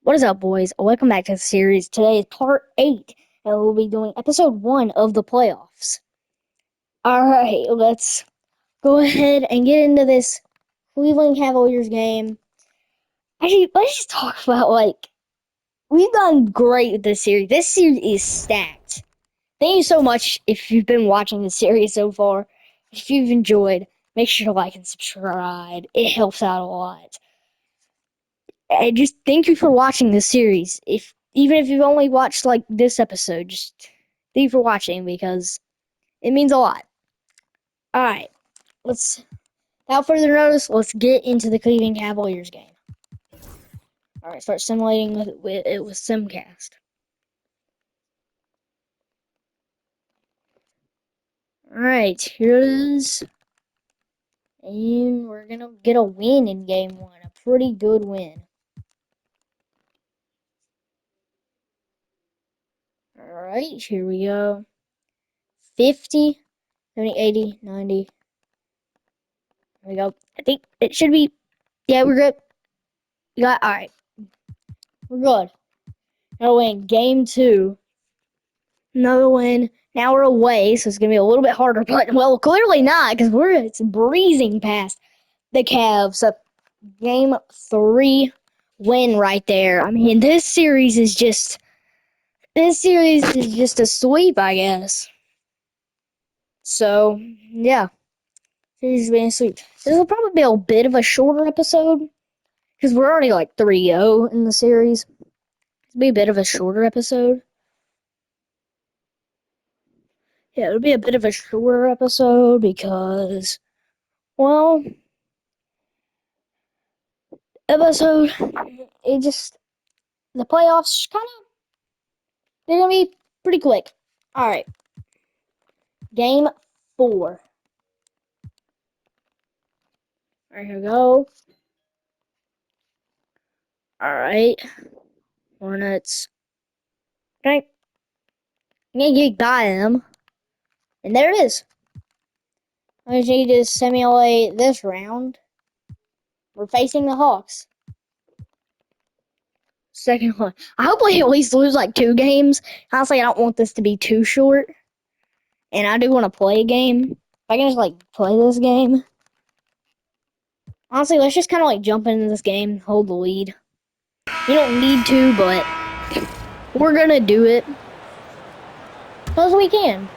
What is up, boys? Welcome back to the series. Today is part 8, and we'll be doing episode 1 of the playoffs. Alright, let's go ahead and get into this Cleveland Cavaliers game. Actually, let's just talk about, we've done great with this series. This series is stacked. Thank you so much if you've been watching the series so far. If you've enjoyed, make sure to like and subscribe. It helps out a lot. I just thank you for watching this series. Even if you've only watched this episode, just thank you for watching because it means a lot. All right, without further notice, let's get into the Cleveland Cavaliers game. All right, start simulating with Simcast. All right, here it is, and we're gonna get a win in game 1, a pretty good win. All right, here we go. 50, 70, 80, 90. There we go. I think it should be. Yeah, we're good. All right. We're good. Now win game 2. Another win. Now we're away, so it's gonna be a little bit harder. But well, clearly not, because it's breezing past the Cavs. So game 3 win right there. I mean, this series is just a sweep, I guess. So yeah, series is being a sweep. This will probably be a bit of a shorter episode because we're already 3-0 in the series. It'll be a bit of a shorter episode. Yeah, it'll be a bit of a shorter episode because, well, the playoffs they're gonna be pretty quick. Alright, game 4. Alright, here we go. Alright, Hornets. Okay, I'm gonna get by them. And there it is. I just need to simulate this round. We're facing the Hawks. Second one. I hope we at least lose 2 games. Honestly, I don't want this to be too short. And I do want to play a game. If I can just play this game. Honestly, let's just kind of jump into this game, hold the lead. You don't need to, but we're gonna do it because we can.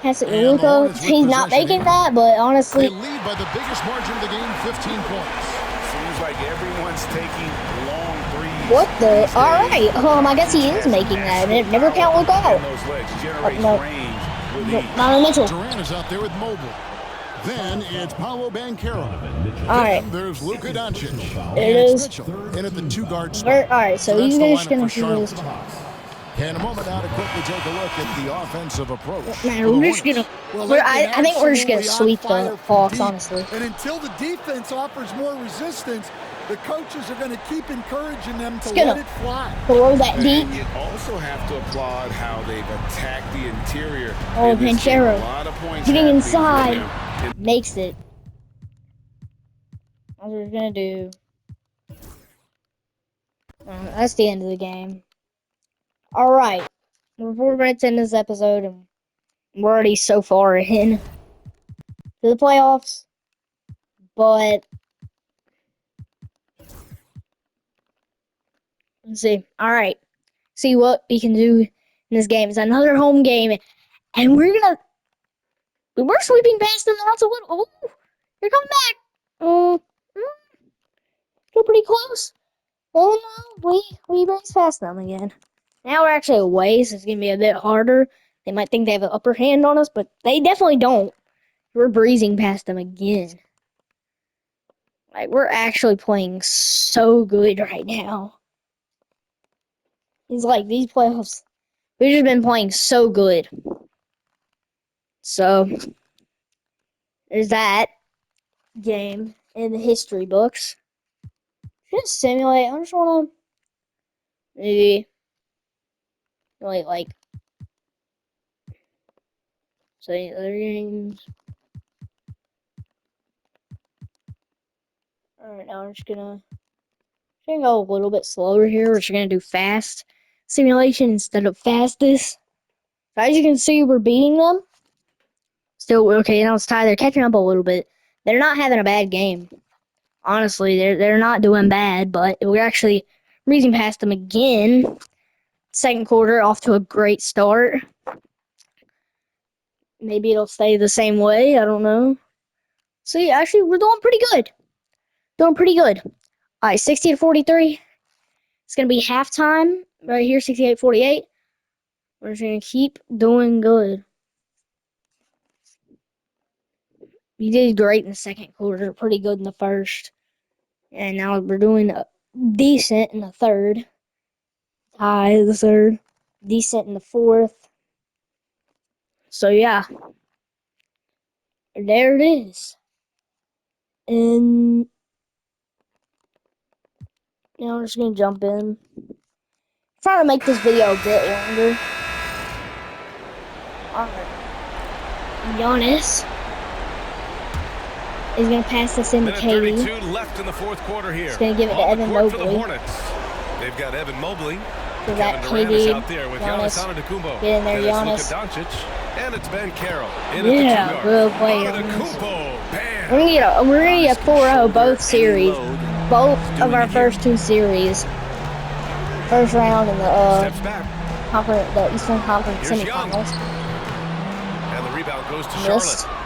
Has it Luka? He's not making that, but honestly, they lead by the biggest margin of the game, 15 points. Seems like everyone's taking long threes. What the? All right. I guess he is making that. Never count Luka out. No. Not a Mitchell. Durant is out there with Mobile. Then it's Paolo Banchero. All right. There's Luka Doncic. It is. And at the 2-guard spot. All right. So you guys gonna do this. And a moment now to quickly take a look at the offensive approach. Man, we're just gonna. I think we're just gonna sweep the Hawks, honestly. And until the defense offers more resistance, the coaches are going to keep encouraging them to let it fly. Throw that deep. You also have to applaud how they've attacked the interior. Oh, Banchero getting inside makes it. What we're gonna do. That's the end of the game. All right, we're 4 minutes in this episode, and we're already so far in to the playoffs. But let's see. All right, see what we can do in this game. It's another home game, and we're sweeping past them. That's a little. Oh, they're coming back. Still pretty close. Oh no, we raced past them again. Now we're actually away, so it's gonna be a bit harder. They might think they have an upper hand on us, but they definitely don't. We're breezing past them again. We're actually playing so good right now. It's these playoffs, we've just been playing so good. So, there's that game in the history books. Just simulate. I just want to maybe so any other games. Alright, now I'm just gonna We're gonna go a little bit slower here. We're just gonna do fast simulation instead of fastest. As you can see, we're beating them. Still, okay, now it's tied. They're catching up a little bit. They're not having a bad game. Honestly, they're not doing bad, but we're actually breezing past them again. Second quarter, off to a great start. Maybe it'll stay the same way. I don't know. See, actually, we're doing pretty good. Doing pretty good. All right, 60-43. It's going to be halftime right here, 68-48. We're just going to keep doing good. You did great in the second quarter, pretty good in the first. And now we're doing decent in the third. High the third. Decent in the fourth. So, yeah. There it is. And now we're just going to jump in. Trying to make this video a bit longer. Alright. Giannis is going to pass this in to KD. 32 left in the fourth quarter here. He's going to give it to Evan Mobley. They've got Evan Mobley. For that KD KD, out there with Giannis. Antetokounmpo. Get in there, Giannis. Doncic, and it's Ben Carroll. Yeah, good play, Giannis. We're gonna get a 4-0 both series. Both of our first two series. First round in the Eastern Conference semifinals. And the rebound goes to Missed. Charlotte.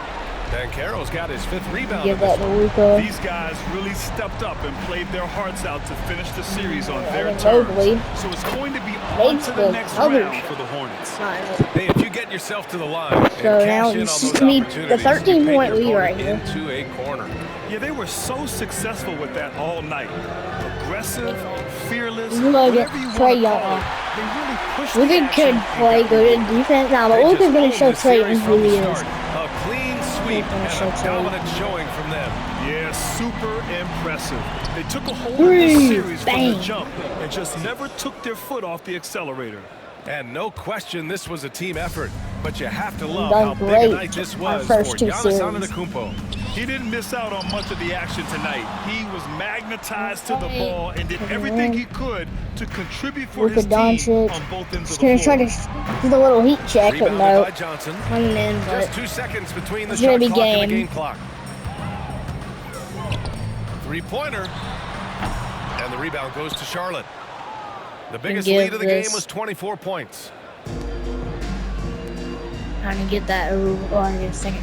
Ben Carroll's got his fifth rebound. Give that to Luka. These guys really stepped up and played their hearts out to finish the series on their Evan terms. Mobley. So it's going to be on to the next round for the Hornets. Hey, if you get yourself to the line, So now this is going to be the 13-point lead right here. Into a corner. Yeah, they were so successful with that all night. Aggressive, fearless, Look whatever at you Trae want to call Young. it. They really pushed Luka the action could and play got good the in win. defense now, but They Luka's just going to owned show the series Trayton from who he the is. start. A clean sweep and a dominant showing from them. Yeah, super impressive. They took a hold of Three, this series from bang. the jump and just never took their foot off the accelerator. And no question, this was a team effort. But you have to love done how big great a night this our was first for two Giannis series. Antetokounmpo. He didn't miss out on much of the action tonight. He was magnetized to the ball and did everything he could to contribute for Luka his team Doncic. on both ends He's of the going to try floor. to do the little heat check, but Rebounded no. by Johnson. Running in, but Just 2 seconds between the it's gonna shot be clock and the game. game clock. Three-pointer. And the rebound goes to Charlotte. The biggest give lead of the game this- was 24 points. trying to get that over. Oh, I need a second.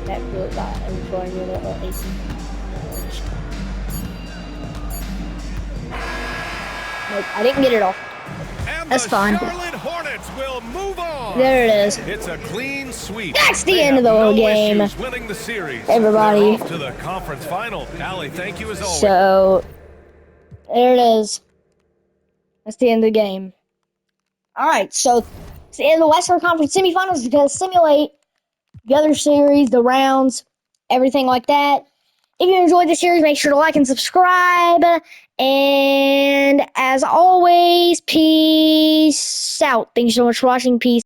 That good got before I get it. 18. Nope, I didn't get it all. And That's the fine. Charlotte Hornets will move on. There it is. It's a clean sweep. That's the They end of the have no game. issues winning the series. Everybody. They're off to the conference final. Allie, thank you as always. So, there it is. That's the end of the game. Alright, so it's the end of the Western Conference semifinals. It's going to simulate the other series, the rounds, everything like that. If you enjoyed the series, make sure to like and subscribe. And as always, peace out. Thank you so much for watching. Peace.